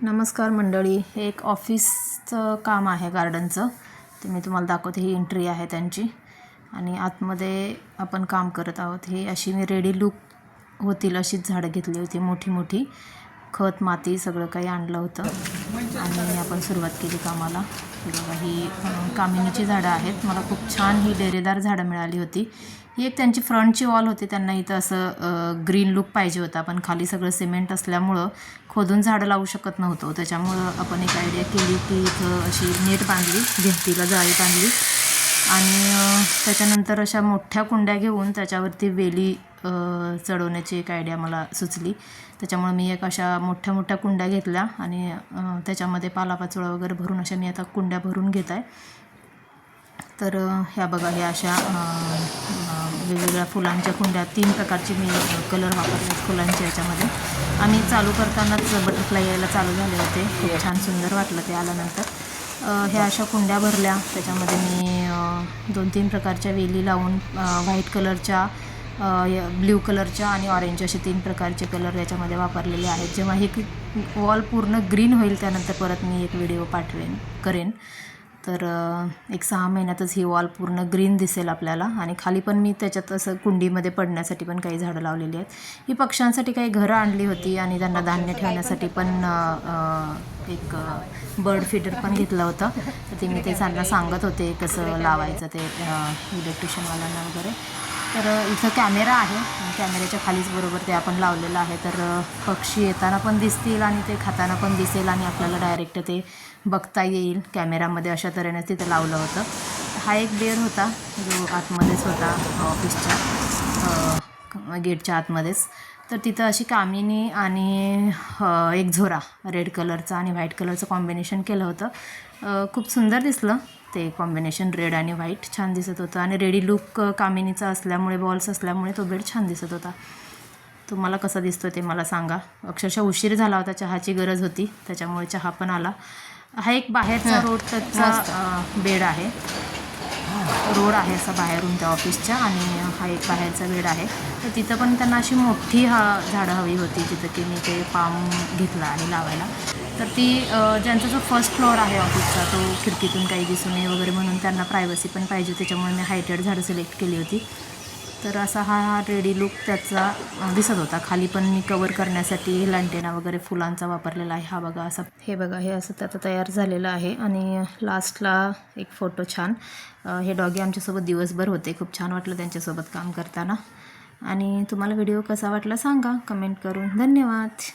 नमस्कार मंडळी, हे एक ऑफिसचं काम आहे गार्डनचं. ते मी तुम्हाला दाखवते. ही एंट्री आहे त्यांची आणि आतमध्ये आपण काम करत आहोत. ही अशी मी रेडी लुक होतील अशीच झाडं घेतली होती, मोठी मोठी. खत माती सगळं काही आणलं होतं आणि आपण सुरुवात केली कामाला. ही बघा, ही कामिनीची झाडं आहेत. मला खूप छान ही डेरेदार झाडं मिळाली होती. ही एक त्यांची फ्रंटची वॉल होती. त्यांना इथं असं ग्रीन लुक पाहिजे होता, पण खाली सगळं सिमेंट असल्यामुळं खोदून झाडं लावू शकत नव्हतो. त्याच्यामुळं आपण एक आयडिया केली की इथं अशी नेट बांधली, भिंतीला जाळी बांधली आणि त्याच्यानंतर अशा मोठ्या कुंड्या घेऊन त्याच्यावरती वेली चढवण्याची एक आयडिया मला सुचली. त्याच्यामुळे मी एक अशा मोठ्या मोठ्या कुंड्या घेतल्या आणि त्याच्यामध्ये पालापाचोळा वगैरे भरून अशा मी आता कुंड्या भरून घेत आहे. तर ह्या बघा, ह्या अशा वेगवेगळ्या फुलांच्या कुंड्या, 3 प्रकारचे मी कलर वापरले फुलांच्या याच्यामध्ये. आणि चालू करतानाच बटरफ्लाय यायला चालू झाले होते. खूप छान सुंदर वाटलं ते आल्यानंतर. ह्या अशा कुंड्या भरल्या. त्याच्यामध्ये मी 2-3 प्रकारच्या वेली लावून व्हाईट कलरच्या, ब्ल्यू कलरच्या आणि ऑरेंज असे 3 प्रकारचे कलर याच्यामध्ये वापरलेले आहेत. जेव्हा हे वॉल पूर्ण ग्रीन होईल त्यानंतर परत मी एक व्हिडिओ करेन. तर एक 6 महिन्यातच ही वॉल पूर्ण ग्रीन दिसेल आपल्याला. आणि खाली पण मी त्याच्यात असं कुंडीमध्ये पडण्यासाठी पण काही झाडं लावलेली आहेत. ही पक्ष्यांसाठी काही घरं आणली होती आणि त्यांना धान्य ठेवण्यासाठी पण एक बर्ड फीडर पण घेतलं होतं. तर ते मी ते त्यांना सांगत होते कसं लावायचं ते इलेक्ट्रिशियनवाल्यांना वगैरे. तर इथं कॅमेरा आहे, कॅमेऱ्याच्या खालीच बरोबर ते आपण लावलेलं आहे. तर पक्षी येताना पण दिसतील आणि ते खाताना पण दिसेल आणि आपल्याला डायरेक्ट ते बघता येईल कॅमेरामध्ये. अशा तऱ्हेने तिथं लावलं होतं. हा एक बेड होता जो आतमध्येच होता ऑफिसच्या गेटच्या आतमध्येच. तर तिथं अशी कामिनी आणि एक झोरा रेड कलरचा आणि व्हाईट कलरचं कॉम्बिनेशन केलं होतं. खूप सुंदर दिसलं ते कॉम्बिनेशन, रेड आणि व्हाईट छान दिसत होतं. आणि रेडी लुक कामिनीचा असल्यामुळे, बॉल्स असल्यामुळे तो बेड छान दिसत होता. तुम्हाला कसा दिसतो ते मला सांगा. अक्षरशः उशीर झाला होता, चहाची गरज होती, त्याच्यामुळे चहा पण आला. हा एक बाहेरचा रोड टचचा बेड आहे. रोड आहे असा बाहेरून त्या ऑफिसच्या, आणि हा एक बाहेरचा बेड आहे. तर तिथं पण त्यांना अशी मोठी झाडं हवी होती, तिथं की मी ते पाम घेतला आहे लावायला. तर ती ज्यांचा जो फर्स्ट फ्लोअर आहे ऑफिसचा, तो खिडकीतून काही दिसू नये वगैरे म्हणून त्यांना प्रायव्हसी पण पाहिजे, त्याच्यामुळे मी हायटेड झाडं सिलेक्ट केली होती. तर असा हा रेडी लुक त्याचा दिसत होता. खाली पण मी कवर करण्यासाठी लँटेना वगैरे फुलांचा वापरलेला आहे. हा बघा, असं हे बघा, हे असं त्याचं तयार झालेलं आहे. आणि लास्टला एक फोटो छान. हे डॉगी आमच्यासोबत दिवसभर होते. खूप छान वाटलं त्यांच्यासोबत काम करताना. आणि तुम्हाला व्हिडिओ कसा वाटला सांगा कमेंट करून. धन्यवाद.